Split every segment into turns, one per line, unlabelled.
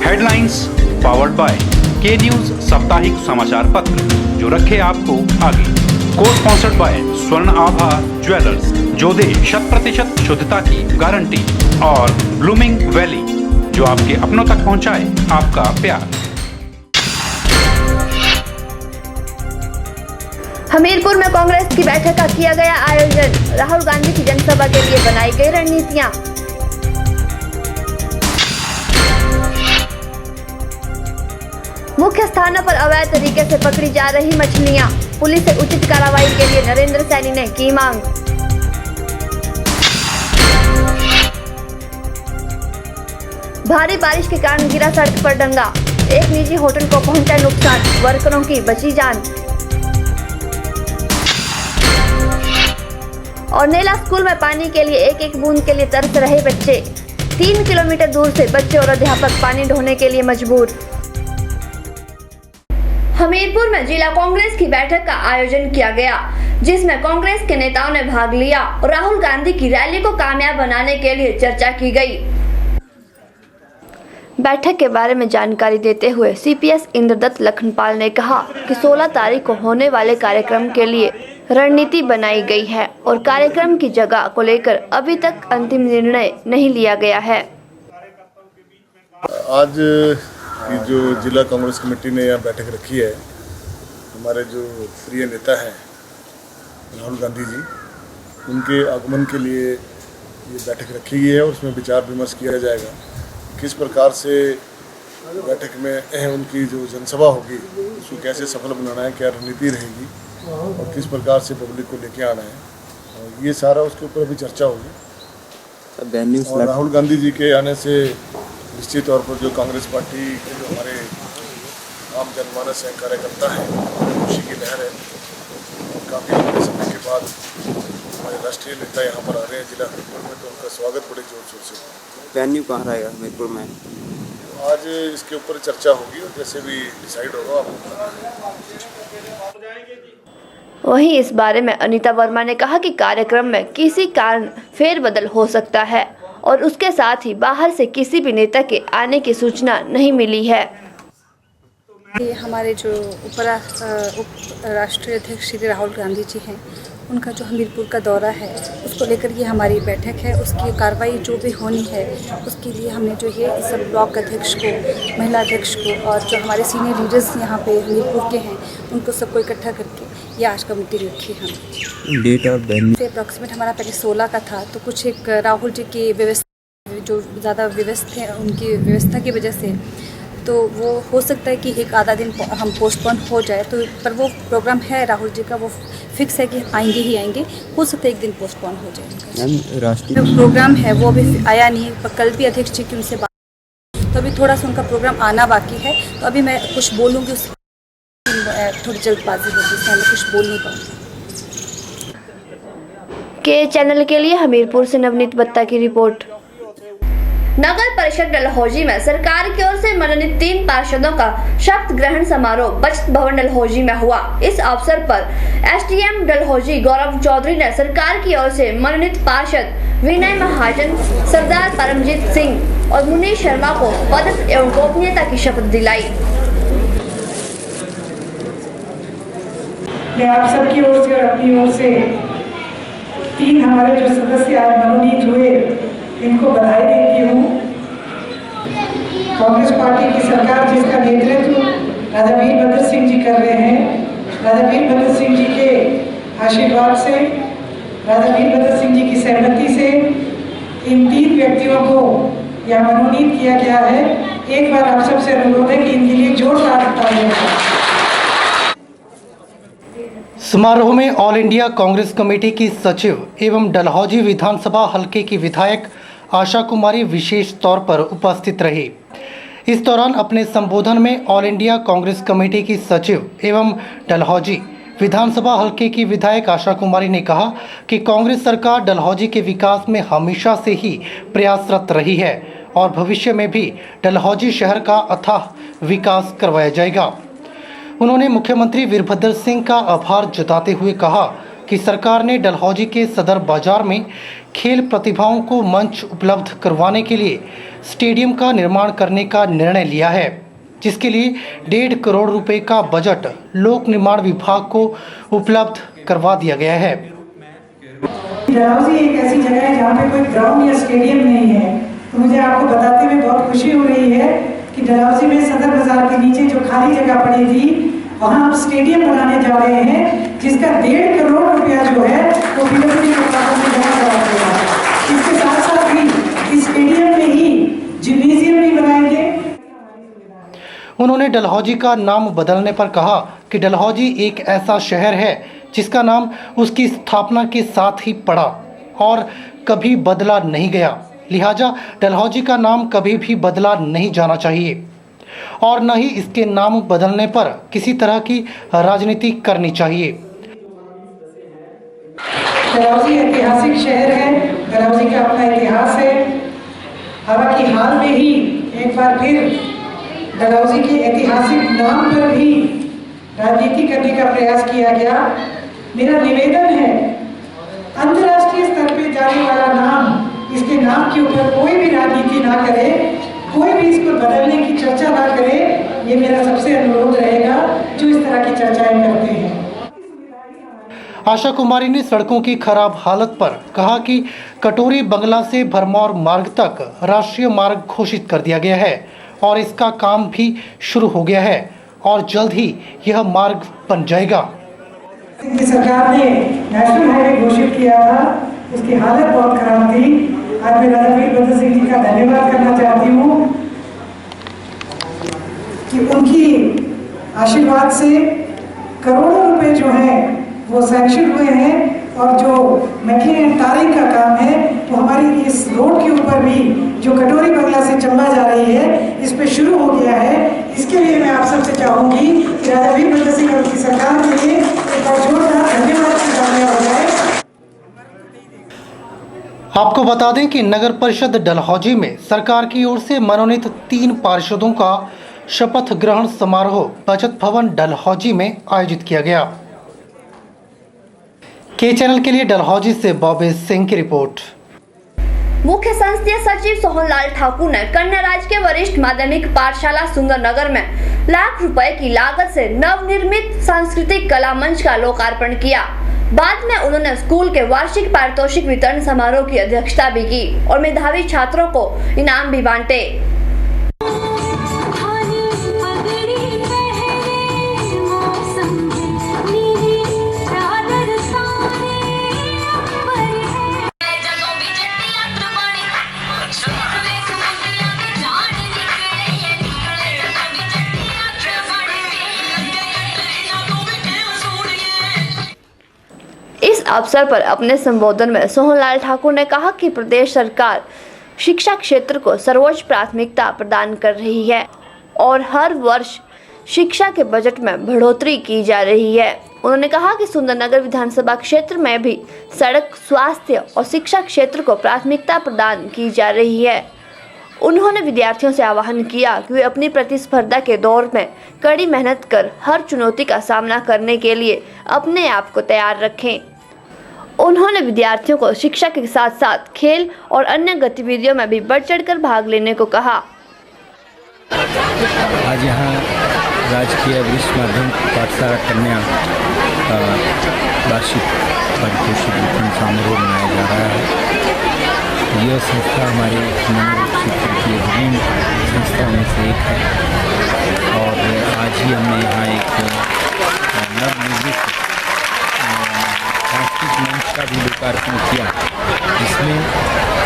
Headlines powered by के news साप्ताहिक समाचार पत्र, जो रखे आपको आगे। को स्पॉन्सर्ड बाय स्वर्ण आभा ज्वेलर्स, जो दे 100% शुद्धता की गारंटी, और ब्लूमिंग वैली, जो आपके अपनों तक पहुंचाए आपका प्यार।
हमीरपुर में कांग्रेस की बैठक का किया गया आयोजन। राहुल गांधी की जनसभा के लिए बनाई गई रणनीतियां। मुख्य स्थानों पर अवैध तरीके से पकड़ी जा रही मछलियां, पुलिस से उचित कार्रवाई के लिए नरेंद्र सैनी ने की मांग। भारी बारिश के कारण गिरा सड़क पर डंगा, एक निजी होटल को पहुंचा नुकसान, वर्करों की बची जान। और नेला स्कूल में पानी के लिए एक एक बूंद के लिए तरस रहे बच्चे। 3 किलोमीटर दूर से बच्चे और अध्यापक पानी ढोने के लिए मजबूर। हमीरपुर में जिला कांग्रेस की बैठक का आयोजन किया गया, जिसमें कांग्रेस के नेताओं ने भाग लिया और राहुल गांधी की रैली को कामयाब बनाने के लिए चर्चा की गई। बैठक के बारे में जानकारी देते हुए सीपीएस इंद्रदत्त लखनपाल ने कहा कि 16 तारीख को होने वाले कार्यक्रम के लिए रणनीति बनाई गई है और कार्यक्रम की जगह को लेकर अभी तक अंतिम निर्णय नहीं लिया गया है।
आज की जो जिला कांग्रेस कमेटी ने यहाँ बैठक रखी है, हमारे जो प्रिय नेता हैं राहुल गांधी जी, उनके आगमन के लिए ये बैठक रखी गई है और उसमें विचार विमर्श किया जाएगा किस प्रकार से बैठक में उनकी जो जनसभा होगी उसको कैसे सफल बनाना है, क्या रणनीति रहेगी और किस प्रकार से पब्लिक को लेके आना है, और ये सारा उसके ऊपर अभी चर्चा होगी। और राहुल गांधी जी के आने से निश्चित तौर पर जो कांग्रेस पार्टी के जो हमारे आम जनमानस हैं, कार्यकर्ता हैं, खुशी की लहर है। और काफ़ी लंबे समय के बाद हमारे राष्ट्रीय नेता यहाँ पर आ रहे हैं जिला हमीरपुर में, तो उनका स्वागत बड़े जोर शोर से।
वेन्यू कहाँ रहेगा हमीरपुर में?
आज इसके ऊपर चर्चा होगी और जैसे भी डिसाइड होगा आपको।
वहीं इस बारे में अनीता वर्मा ने कहा कि कार्यक्रम में किसी कारण फेरबदल हो सकता है और उसके साथ ही बाहर से किसी भी नेता के आने की सूचना नहीं मिली है।
ये हमारे जो उप राष्ट्रीय अध्यक्ष श्री राहुल गांधी जी हैं, उनका जो हमीरपुर का दौरा है उसको लेकर ये हमारी बैठक है। उसकी कार्रवाई जो भी होनी है उसके लिए हमने जो है सब ब्लॉक अध्यक्ष को, महिला अध्यक्ष को और जो हमारे सीनियर लीडर्स यहाँ पे हमीरपुर के हैं उनको सबको इकट्ठा करके ये आज का मीटिंग रखी हम।
डेट और वेन्यू
से अप्रॉक्सीमेट हमारा पहले 16 का था, तो कुछ एक राहुल जी की व्यवस्था जो ज़्यादा व्यस्त है उनकी व्यवस्था की वजह से तो वो हो सकता है कि एक आधा दिन हम पोस्टपोन हो जाए, तो पर वो प्रोग्राम है राहुल जी का, वो फिक्स है कि आएंगे ही आएंगे। हो सकता है एक दिन पोस्टपोन हो जाए।
राष्ट्रीय
प्रोग्राम है वो अभी आया नहीं है, पर कल भी अध्यक्ष जी की उनसे बात, तो अभी थोड़ा सा उनका प्रोग्राम आना बाकी है। तो अभी मैं कुछ बोलूँगी, उस थोड़ी जल्दबाजी होगी, इसमें मैं कुछ बोल नहीं पाऊँगी।
के चैनल के लिए हमीरपुर से नवनीत बत्ता की रिपोर्ट।
नगर परिषद डलहौजी में सरकार की ओर से मनोनीत 3 पार्षदों का शपथ ग्रहण समारोह बचत भवन डलहौजी में हुआ। इस अवसर पर एसडीएम डलहौजी गौरव चौधरी ने सरकार की ओर से मनोनीत पार्षद विनय महाजन, सरदार परमजीत सिंह और मुनीष शर्मा को पद एवं गोपनीयता की शपथ दिलाई।
मैं आप सबकी ओर से और अपनी ओर से 3 हमारे जो सदस्य आज मनोनीत हुए, इनको बधाई देती हूँ। कांग्रेस पार्टी की सरकार जिसका नेतृत्व राजा वीरभद्र सिंह जी कर रहे हैं, राजा वीरभद्र सिंह जी के आशीर्वाद से, राजा वीरभद्र सिंह जी की सहमति से इन 3 व्यक्तियों को यहाँ मनोनीत किया गया है। एक बार आप सबसे अनुरोध है कि इनके लिए जोरदार तालियां।
समारोह में ऑल इंडिया कांग्रेस कमेटी की सचिव एवं डलहौजी विधानसभा हलके की विधायक आशा कुमारी विशेष तौर पर उपस्थित रही। इस दौरान अपने संबोधन में ऑल इंडिया कांग्रेस कमेटी की सचिव एवं डलहौजी विधानसभा हलके की विधायक आशा कुमारी ने कहा कि कांग्रेस सरकार डलहौजी के विकास में हमेशा से ही प्रयासरत रही है और भविष्य में भी डलहौजी शहर का अथाह विकास करवाया जाएगा। उन्होंने मुख्यमंत्री वीरभद्र सिंह का आभार जताते हुए कहा कि सरकार ने डलहौजी के सदर बाजार में खेल प्रतिभाओं को मंच उपलब्ध करवाने के लिए स्टेडियम का निर्माण करने का निर्णय लिया है, जिसके लिए 1.5 करोड़ रुपए का बजट लोक निर्माण विभाग को उपलब्ध करवा दिया गया है।
डलहौजी एक ऐसी जगह है जहाँ पे कोई ग्राउंड या स्टेडियम नहीं है, तो मुझे आपको बताते हुए बहुत खुशी हो रही है कि डलहौजी में सदर बाजार के नीचे जो खाली जगह पड़ी थी वहाँ हम स्टेडियम बनाने जा रहे हैं, जिसका 1.5 करोड़ रुपया जो है वो वित्तीय विभाग में जमा करा देगा। इसके साथ साथ भी इस स्टेडियम में ही जिम्नेजियम भी बनाएंगे।
उन्होंने डलहौजी का नाम बदलने पर कहा कि डलहौजी एक ऐसा शहर है जिसका नाम उसकी स्थापना के साथ ही पड़ा और कभी बदला नहीं गया, लिहाजा डलहौजी का नाम कभी भी बदला नहीं जाना चाहिए और न ही इसके नाम बदलने पर किसी तरह की राजनीति करनी चाहिए।
डलहौजी ऐतिहासिक शहर है, डलहौजी का अपना इतिहास है। हालांकि हाल में ही एक बार फिर डलहौजी के ऐतिहासिक नाम पर भी राजनीति करने का प्रयास किया गया। मेरा निवेदन है, अंतर्राष्ट्रीय स्तर पे जाने वाला नाम, इसके नाम के ऊपर कोई भी राजनीति ना करे, कोई भी इसको बदलने की चर्चा ना करे। ये मेरा सबसे अनुरोध रहेगा जो इस तरह की चर्चाएं करते हैं।
आशा कुमारी ने सड़कों की खराब हालत पर कहा कि कटोरी बंगला से भरमौर मार्ग तक राष्ट्रीय मार्ग घोषित कर दिया गया है और इसका काम भी शुरू हो गया है और जल्द ही यह मार्ग बन जाएगा।
सरकार ने नेशनल हाईवे घोषित किया था, उसकी हालत बहुत खराब थी। आज मैं राजा वीरभद्र सिंह जी का धन्यवाद करना चाहती हूँ कि उनकी आशीर्वाद से करोड़ों रुपए जो हैं वो सैंक्शन हुए हैं और जो मैकिंग एंड टारिंग का काम है वो हमारी इस रोड के ऊपर भी जो कटोरी बंगला से चंबा जा रही है इस पे शुरू हो गया है। इसके लिए मैं आप सबसे चाहूँगी कि राजा वीरभद्र सिंह और उनकी सरकार के लिए एक बार जोरदार धन्यवाद की कामयाब हो जाए।
आपको बता दें कि नगर परिषद डलहौजी में सरकार की ओर से मनोनीत 3 पार्षदों का शपथ ग्रहण समारोह बचत भवन डलहौजी में आयोजित किया गया। के चैनल के लिए डलहौजी से बॉबी सिंह की रिपोर्ट।
मुख्य संसदीय सचिव सोहनलाल ठाकुर ने कन्या राज्य के वरिष्ठ माध्यमिक पाठशाला सुंदरनगर में लाख रुपए की लागत से नवनिर्मित सांस्कृतिक कला मंच का लोकार्पण किया। बाद में उन्होंने स्कूल के वार्षिक पारितोषिक वितरण समारोह की अध्यक्षता भी की और मेधावी छात्रों को इनाम भी बांटे। इस अवसर पर अपने संबोधन में सोहनलाल ठाकुर ने कहा कि प्रदेश सरकार शिक्षा क्षेत्र को सर्वोच्च प्राथमिकता प्रदान कर रही है और हर वर्ष शिक्षा के बजट में बढ़ोतरी की जा रही है। उन्होंने कहा कि सुंदरनगर विधानसभा क्षेत्र में भी सड़क, स्वास्थ्य और शिक्षा क्षेत्र को प्राथमिकता प्रदान की जा रही है। उन्होंने विद्यार्थियों से आह्वान किया कि वे अपनी प्रतिस्पर्धा के दौर में कड़ी मेहनत कर हर चुनौती का सामना करने के लिए अपने आप को तैयार रखें। उन्होंने विद्यार्थियों को शिक्षा के साथ साथ खेल और अन्य गतिविधियों में भी बढ़ चढ़कर भाग लेने को कहा।
आज यहाँ राजकीय वरिष्ठ माध्यमिक पाठशाला कन्या का वार्षिक पारितोषिक वितरण समारोह मनाया जा रहा है। यह संस्था हमारे मनोरंजन क्षेत्र की अग्रणी संस्थाओं में से एक है और आज ही हमने यहाँ एक नवनिर्मित सांस्कृतिक मंच का भी लोकार्पण किया, जिसमें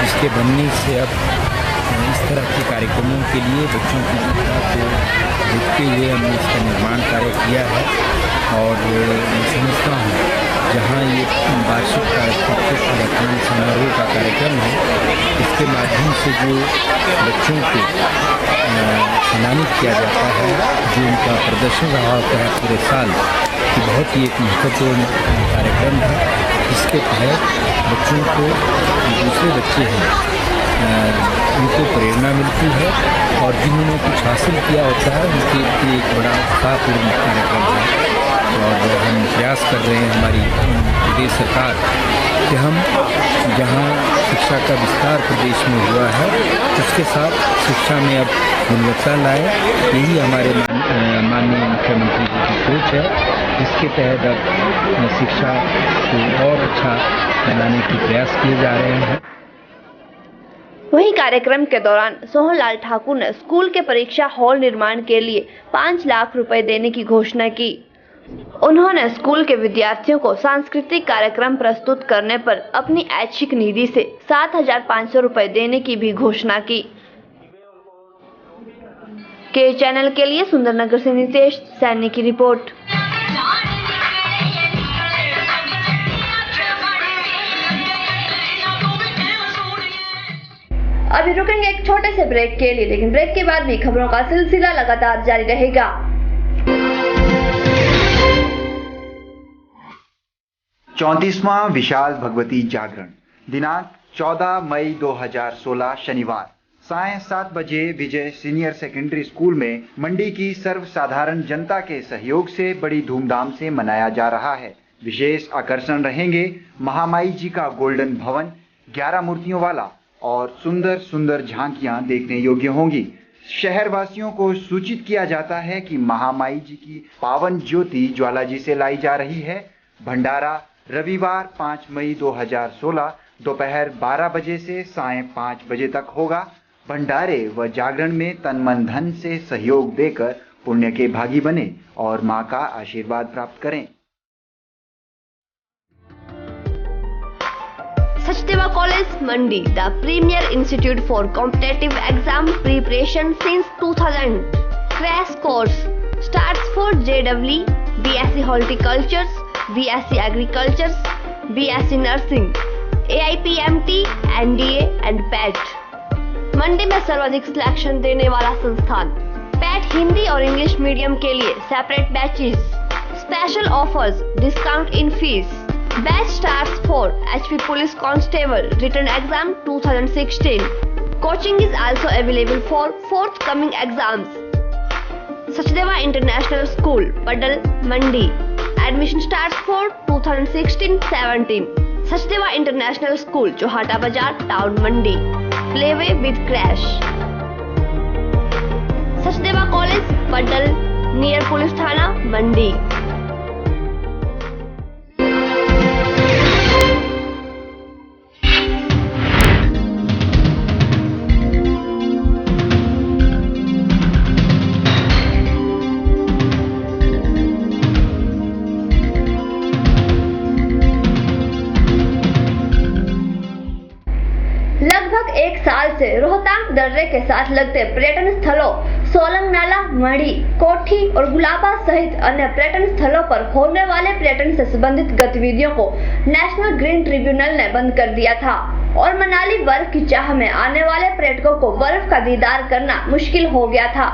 इसके बनने से अब इस तरह के कार्यक्रमों के लिए बच्चों की इच्छा को देखते हुए हमने इसका निर्माण कार्य किया है। और मैं समझता हूँ जहाँ ये वार्षिक कार्यक्रम समारोह का कार्यक्रम है, इसके माध्यम से जो बच्चों को सम्मानित किया जाता है, जो उनका प्रदर्शन रहा होता है पूरे साल की, बहुत ही एक महत्वपूर्ण कार्यक्रम है। इसके तहत बच्चों को दूसरे बच्चे हैं उनको प्रेरणा मिलती है और जिन्होंने कुछ हासिल किया होता है उनके लिए एक बड़ा उत्साहपूर्ण कार्यक्रम है। और हम प्रयास कर रहे हैं, हमारी प्रदेश सरकार, कि हम जहाँ शिक्षा का विस्तार प्रदेश में हुआ है उसके साथ शिक्षा में अब गुणवत्ता लाए। यही हमारे माननीय मुख्यमंत्री जी की सोच है, जिसके तहत अब शिक्षा को और अच्छा बनाने के प्रयास किए जा रहे हैं।
वहीं कार्यक्रम के दौरान सोहनलाल ठाकुर ने स्कूल के परीक्षा हॉल निर्माण के लिए 5 लाख रुपए देने की घोषणा की। उन्होंने स्कूल के विद्यार्थियों को सांस्कृतिक कार्यक्रम प्रस्तुत करने पर अपनी ऐच्छिक निधि से 7,500 रुपए देने की भी घोषणा की। के चैनल के लिए सुंदरनगर से नितेश सैनी की रिपोर्ट। अभी रुकेंगे एक छोटे से ब्रेक के लिए, लेकिन ब्रेक के बाद भी खबरों का सिलसिला लगातार जारी रहेगा।
34वां विशाल भगवती जागरण दिनांक 14 मई 2016 शनिवार सायं 7 बजे विजय सीनियर सेकेंडरी स्कूल में मंडी की सर्वसाधारण जनता के सहयोग से बड़ी धूमधाम से मनाया जा रहा है। विशेष आकर्षण रहेंगे महामाई जी का गोल्डन भवन, 11 मूर्तियों वाला और सुंदर सुंदर झांकियां देखने योग्य होंगी। शहर वासियों को सूचित किया जाता है कि महामाई जी की पावन ज्योति ज्वाला जी से लाई जा रही है। भंडारा रविवार 5 मई 2016 दोपहर 12 बजे से सायं 5 बजे तक होगा। भंडारे व जागरण में तन मन धन से सहयोग देकर पुण्य के भागी बने और मां का आशीर्वाद प्राप्त करें।
Sachdeva College Mandi, the premier institute for competitive exam preparation since 2000. Crash course starts for JEE, BSc Horticulture, BSc Agriculture, BSc Nursing, AIPMT, NDA and PET. मंडी में सर्वाधिक सिलेक्शन देने वाला संस्थान। PET हिंदी और इंग्लिश मीडियम के लिए separate batches, special offers, discount in fees. Batch starts for HP Police Constable Written Exam 2016. Coaching is also available for forthcoming exams. Sachdeva International School, Padal, Mandi. Admission starts for 2016-17. Sachdeva International School, Johata Bazar, Town, Mandi. Playway with crash. Sachdeva College, Padal, near Police Thana, Mandi. लगभग एक साल से रोहतांग दर्रे के साथ लगते पर्यटन स्थलों सोलंग नाला, मढ़ी, कोठी और गुलाबा सहित अन्य पर्यटन स्थलों पर होने वाले पर्यटन से संबंधित गतिविधियों को नेशनल ग्रीन ट्रिब्यूनल ने बंद कर दिया था और मनाली बर्फ की चाह में आने वाले पर्यटकों को बर्फ का दीदार करना मुश्किल हो गया था।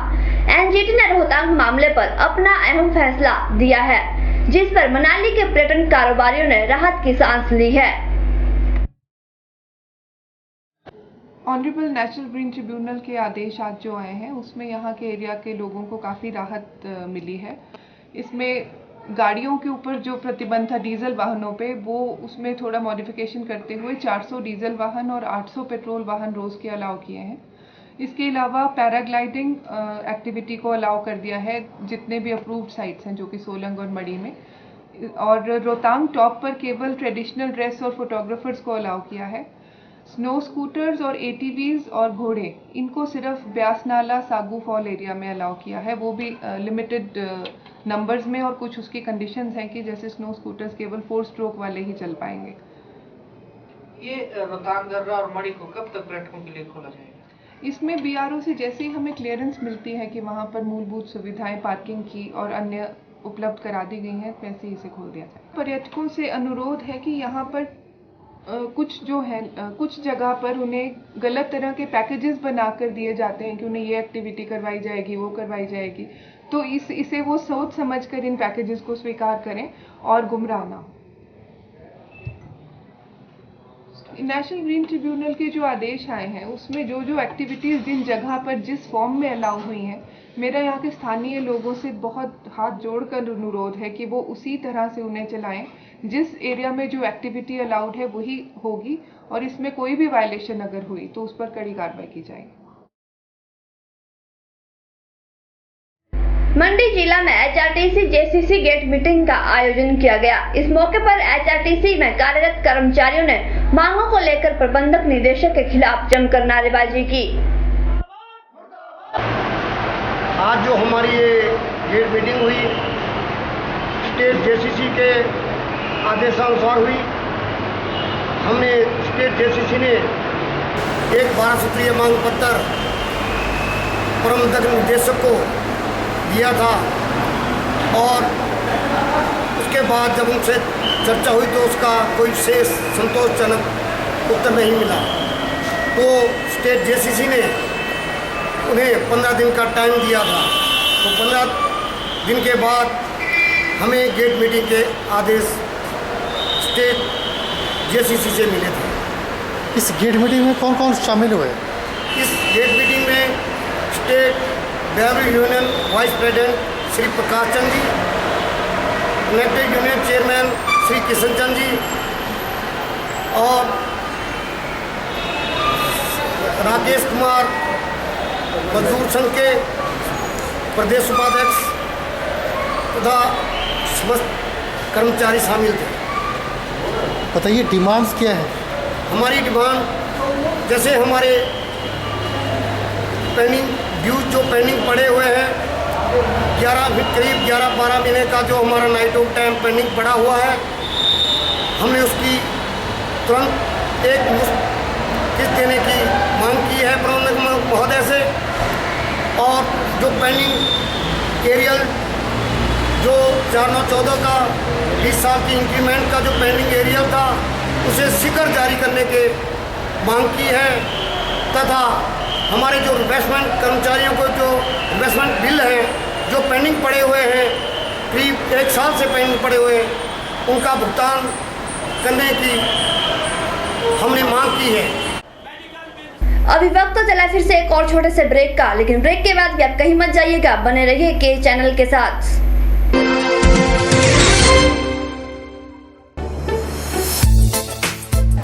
एनजीटी ने रोहतांग मामले पर अपना अहम फैसला दिया है, जिस पर मनाली के पर्यटन कारोबारियों ने राहत की सांस ली है।
ऑनरेबल नेशनल ग्रीन ट्रिब्यूनल के आदेश आज जो आए हैं उसमें यहाँ के एरिया के लोगों को काफ़ी राहत मिली है। इसमें गाड़ियों के ऊपर जो प्रतिबंध था डीजल वाहनों पे, वो उसमें थोड़ा मॉडिफिकेशन करते हुए 400 डीजल वाहन और 800 पेट्रोल वाहन रोज़ के अलाउ किए हैं। इसके अलावा पैराग्लाइडिंग एक्टिविटी को अलाउ कर दिया है जितने भी अप्रूव्ड साइट्स हैं, जो कि सोलंग और मढ़ी में। और रोहतांग टॉप पर केवल ट्रेडिशनल ड्रेस और फोटोग्राफर्स को अलाउ किया है। स्नो स्कूटर्स और एटीवीज और घोड़े, इनको सिर्फ ब्यास नाला, सागू फॉल एरिया में अलाउ किया है, वो भी लिमिटेड नंबर्स में। और कुछ उसकी कंडीशंस हैं कि जैसे स्नो स्कूटर्स केवल 4 स्ट्रोक वाले ही चल पाएंगे।
ये रोहतांग दर्रा और मढ़ी को कब तक पर्यटकों के लिए खोला जाएगा?
इसमें बीआरओ से जैसे ही हमें क्लियरेंस मिलती है कि वहाँ पर मूलभूत सुविधाएं पार्किंग की और अन्य उपलब्ध करा दी गई हैं, वैसे ही इसे खोल दिया जाए। पर्यटकों से अनुरोध है कि यहाँ पर कुछ जो है कुछ जगह पर उन्हें गलत तरह के पैकेजेस बनाकर दिए जाते हैं कि उन्हें ये एक्टिविटी करवाई जाएगी, वो करवाई जाएगी। तो इसे वो सोच समझकर इन पैकेजेस को स्वीकार करें और गुमराह ना हो। नेशनल ग्रीन ट्रिब्यूनल के जो आदेश आए हैं उसमें जो जो एक्टिविटीज़ जिन जगह पर जिस फॉर्म में अलाउ हुई हैं, मेरा यहाँ के स्थानीय लोगों से बहुत हाथ जोड़कर अनुरोध है कि वो उसी तरह से उन्हें चलाएं। जिस एरिया में जो एक्टिविटी अलाउड है वही होगी और इसमें कोई भी वायलेशन अगर हुई तो उस पर कड़ी कार्रवाई की जाएगी।
मंडी जिला में एचआरटीसी जेसीसी गेट मीटिंग का आयोजन किया गया। इस मौके पर एचआरटीसी में कार्यरत कर्मचारियों ने मांगों को लेकर प्रबंधक निदेशक के खिलाफ जमकर नारेबाजी की।
आज जो हमारी ये गेट मीटिंग हुई स्टेट जेसीसी के आदेशानुसार हुई। हमने स्टेट जेसीसी ने एक 12 सूत्रीय मांग पत्र प्रबंधक निदेशक को दिया था और उसके बाद जब उनसे चर्चा हुई तो उसका कोई विशेष संतोषजनक उत्तर नहीं मिला। तो स्टेट जेसीसी ने उन्हें 15 दिन का टाइम दिया था। तो 15 दिन के बाद हमें गेट मीटिंग के आदेश स्टेट जेसीसी से मिले थे।
इस गेट मीटिंग में कौन कौन शामिल हुए?
इस गेट मीटिंग में state labour union vice president Shri Prakash Chand ji, united union chairman Shri Kishan Chand ji और राकेश कुमार मजदूर संघ के प्रदेश उपाध्यक्ष तथा समस्त कर्मचारी शामिल थे।
बताइए डिमांड्स क्या है?
हमारी डिमांड जैसे हमारे पेंडिंग ड्यूज जो पेंडिंग पड़े हुए हैं करीब 11-12 महीने का जो हमारा नाइट ऑफ टाइम पेंडिंग पड़ा हुआ है, हमने उसकी तुरंत एक किस्त देने की मांग की है प्रबंधक महोदय से। और जो पेंडिंग एरियल जो 4/9/14 का 20 साल की इंक्रीमेंट का जो पेंडिंग एरियल था उसे शीघ्र जारी करने के मांग की है। तथा हमारे जो रिप्लेसमेंट कर्मचारियों को जो रिप्लेसमेंट बिल हैं जो पेंडिंग पड़े हुए हैं करीब 1 साल से पेंडिंग पड़े हुए हैं, उनका भुगतान करने की हमने मांग की है।
अभी वक्त तो चला फिर से एक और छोटे से ब्रेक का, लेकिन ब्रेक के बाद भी आप कहीं मत जाइएगा, बने रहिए के चैनल के साथ।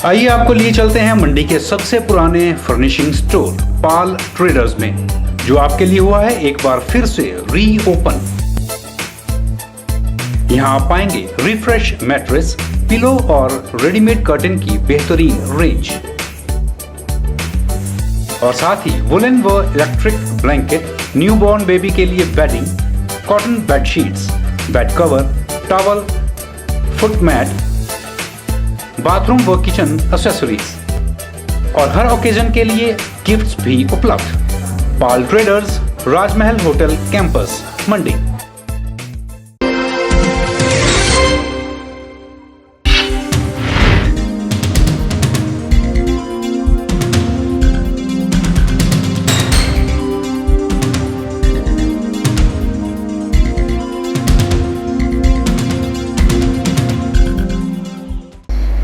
आइए आपको लिए चलते हैं मंडी के सबसे पुराने फर्निशिंग स्टोर पाल ट्रेडर्स में, जो आपके लिए हुआ है एक बार फिर से रीओपन। यहाँ आप पाएंगे रिफ्रेश मैट्रेस, पिलो और रेडीमेड कर्टन की बेहतरीन रेंज और साथ ही वुलन व इलेक्ट्रिक ब्लैंकेट, न्यूबॉर्न बेबी के लिए bedding, cotton bedsheets, bed cover, towel, foot mat, bathroom व किचन एक्सेसरीज और हर ओकेजन के लिए गिफ्ट्स भी उपलब्ध। Pal traders, Rajmahal hotel campus, Mandi.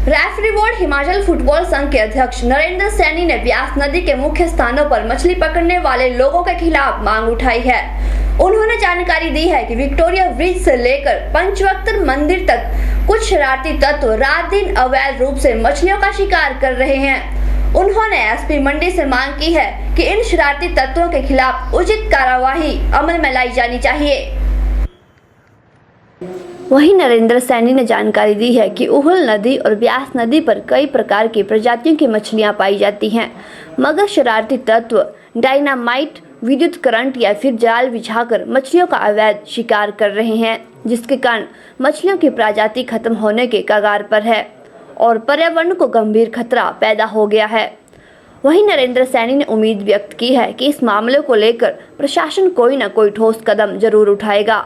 Referee board Himachal football संघ के अध्यक्ष नरेंद्र सैनी ने ब्यास नदी के मुख्य स्थानों पर मछली पकड़ने वाले लोगों के खिलाफ मांग उठाई है। उन्होंने जानकारी दी है कि विक्टोरिया ब्रिज से लेकर पंचवक्त्र मंदिर तक कुछ शरारती तत्व रात दिन अवैध रूप से मछलियों का शिकार कर रहे हैं। उन्होंने एसपी मंडी से मांग की है कि इन शरारती तत्वों के खिलाफ उचित कार्यवाही अमल में लाई जानी चाहिए।
वहीं नरेंद्र सैनी ने जानकारी दी है कि उहुल नदी और ब्यास नदी पर कई प्रकार की प्रजातियों की मछलियां पाई जाती हैं, मगर शरारती तत्व डायनामाइट, विद्युत करंट या फिर जाल बिछाकर मछलियों का अवैध शिकार कर रहे हैं, जिसके कारण मछलियों की प्रजाति खत्म होने के कगार पर है और पर्यावरण को गंभीर खतरा पैदा हो गया है। वहीं नरेंद्र सैनी ने उम्मीद व्यक्त की है कि इस मामले को लेकर प्रशासन कोई न कोई ठोस कदम जरूर उठाएगा।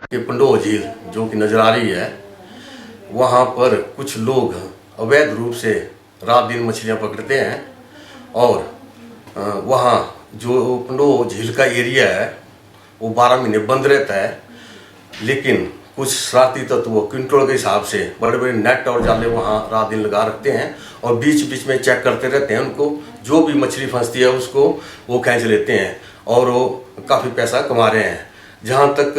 कि पंडोह झील जो कि नजर आ रही है, वहाँ पर कुछ लोग अवैध रूप से रात दिन मछलियाँ पकड़ते हैं और वहाँ जो पंडोह झील का एरिया है वो 12 महीने बंद रहता है, लेकिन कुछ शरारती तत्व क्विंटल के हिसाब से बड़े बड़े नेट और जाले वहाँ रात दिन लगा रखते हैं और बीच बीच में चेक करते रहते हैं उनको, जो भी मछली फंसती है उसको वो खींच लेते हैं और वो काफ़ी पैसा कमा रहे हैं। जहाँ तक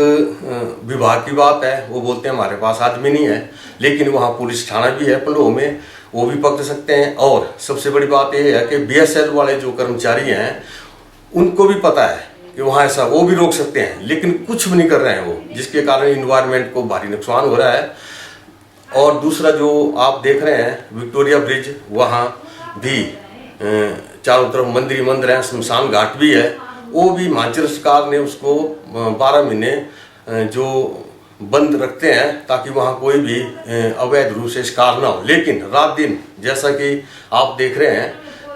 विभाग की बात है, वो बोलते हैं हमारे पास आदमी नहीं है, लेकिन वहाँ पुलिस थाना भी है पंडोह में, वो भी पकड़ सकते हैं। और सबसे बड़ी बात ये है कि BSL वाले जो कर्मचारी हैं उनको भी पता है कि वहाँ ऐसा, वो भी रोक सकते हैं, लेकिन कुछ भी नहीं कर रहे हैं वो, जिसके कारण इन्वायरमेंट को भारी नुकसान हो रहा है। और दूसरा जो आप देख रहे हैं विक्टोरिया ब्रिज, वहाँ भी चारों तरफ मंदिर ही मंदिर है, शमशान घाट भी है, वो भी हिमाचल सरकार ने उसको 12 महीने जो बंद रखते हैं ताकि वहाँ कोई भी अवैध रूप से शिकार ना हो। लेकिन रात दिन जैसा कि आप देख रहे हैं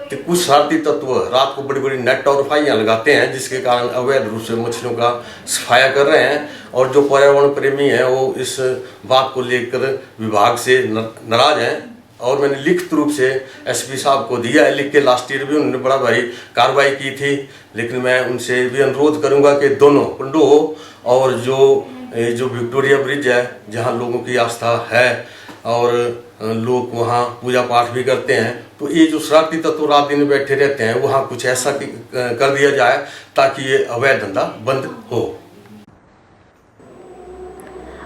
कि कुछ शरारती तत्व रात को बड़ी बड़ी नेट और फाइयाँ लगाते हैं, जिसके कारण अवैध रूप से मछलियों का सफाया कर रहे हैं। और जो पर्यावरण प्रेमी हैं वो इस बात को लेकर विभाग से नाराज हैं और मैंने लिखित रूप से SP साहब को दिया है, लिख के। लास्ट ईयर भी उन्होंने बड़ा भारी कार्रवाई की थी, लेकिन मैं उनसे भी अनुरोध करूंगा कि दोनों पंडोह और जो विक्टोरिया ब्रिज है, जहां लोगों की आस्था है और लोग वहां पूजा पाठ भी करते हैं, तो ये जो शरारती तत्व रात दिन बैठे रहते हैं वहां कुछ ऐसा कर दिया जाए ताकि ये अवैध धंधा बंद हो।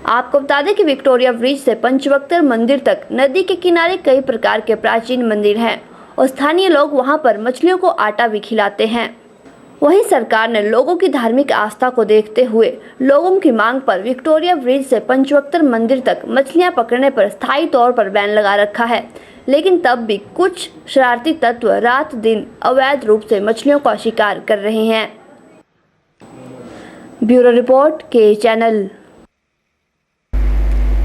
आपको बता दें कि विक्टोरिया ब्रिज से पंचवक्तर मंदिर तक नदी के किनारे कई प्रकार के प्राचीन मंदिर हैं और स्थानीय लोग वहां पर मछलियों को आटा भी खिलाते हैं। वहीं सरकार ने लोगों की धार्मिक आस्था को देखते हुए लोगों की मांग पर विक्टोरिया ब्रिज से पंचवक्तर मंदिर तक मछलियां पकड़ने पर स्थायी तौर पर बैन लगा रखा है, लेकिन तब भी कुछ शरारती तत्व रात दिन अवैध रूप से मछलियों का शिकार कर रहे हैं। ब्यूरो रिपोर्ट के चैनल।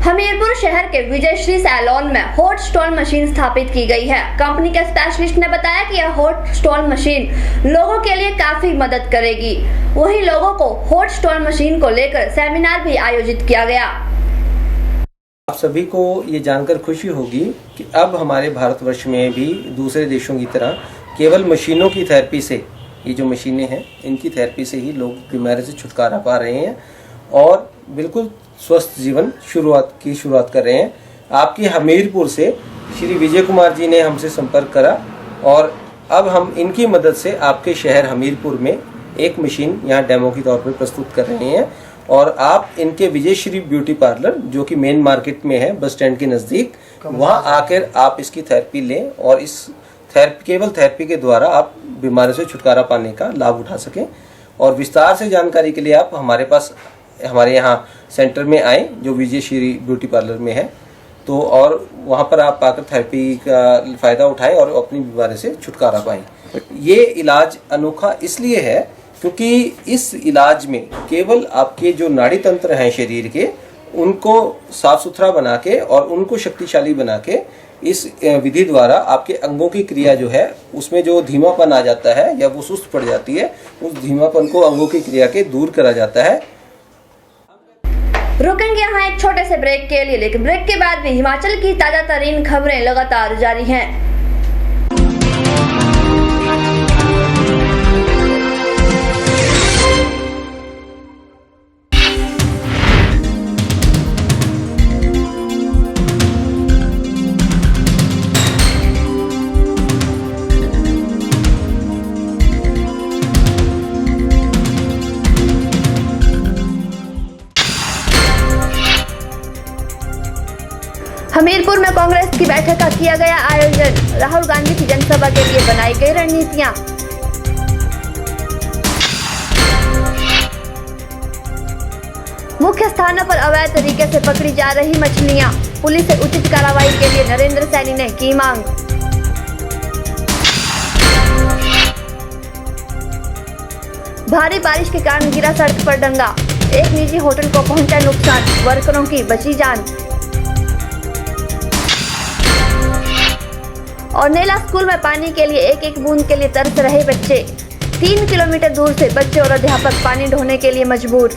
हमीरपुर शहर के विजयश्री सैलून में हॉट स्टॉल मशीन स्थापित की गई है। कंपनी के स्पेशलिस्ट ने बताया कि यह हॉट स्टॉल मशीन लोगों के लिए काफी मदद करेगी। वहीं लोगों को हॉट स्टॉल मशीन को लेकर सेमिनार भी आयोजित किया गया।
आप सभी को ये जानकर खुशी होगी कि अब हमारे भारतवर्ष में भी दूसरे देशों की तरह केवल मशीनों की थेरेपी से, ये जो मशीनें हैं इनकी थेरेपी से ही लोग बीमारी से छुटकारा पा रहे हैं और बिल्कुल स्वस्थ जीवन शुरुआत कर रहे हैं। आपकी हमीरपुर से श्री विजय कुमार जी ने हमसे संपर्क करा और अब हम इनकी मदद से आपके शहर हमीरपुर में एक मशीन यहाँ डेमो के तौर पर प्रस्तुत कर रहे हैं और आप इनके विजयश्री ब्यूटी पार्लर जो कि मेन मार्केट में है बस स्टैंड के नज़दीक, वहाँ आकर आप इसकी थेरेपी लें और इस केवल थेरेपी के द्वारा आप बीमारी से छुटकारा पाने का लाभ उठा सकें। और विस्तार से जानकारी के लिए आप हमारे यहाँ सेंटर में आए जो विजयश्री ब्यूटी पार्लर में है, तो और वहाँ पर आप आकर थेरेपी का फ़ायदा उठाएं और अपनी बीमारी से छुटकारा पाएं। ये इलाज अनोखा इसलिए है क्योंकि इस इलाज में केवल आपके जो नाड़ी तंत्र हैं शरीर के, उनको साफ सुथरा बना के और उनको शक्तिशाली बना के इस विधि द्वारा आपके अंगों की क्रिया जो है उसमें जो धीमापन आ जाता है या वो सुस्त पड़ जाती है, उस धीमापन को अंगों की क्रिया के दूर करा जाता है।
रुकेंगे यहाँ एक छोटे से ब्रेक के लिए, लेकिन ब्रेक के बाद भी हिमाचल की ताजा तरीन खबरें लगातार जारी हैं। हमीरपुर में कांग्रेस की बैठक का किया गया आयोजन। राहुल गांधी की जनसभा के लिए बनाई गई रणनीतियां। मुख्य स्थानों पर अवैध तरीके से पकड़ी जा रही मछलियां, पुलिस से उचित कार्रवाई के लिए नरेंद्र सैनी ने की मांग। भारी बारिश के कारण गिरा सड़क पर डंगा, एक निजी होटल को पहुंचा नुकसान, वर्करों की बची जान। और नेला स्कूल में पानी के लिए एक एक बूंद के लिए तरस रहे बच्चे। 3 किलोमीटर दूर से बच्चे और अध्यापक पानी ढोने के लिए मजबूर।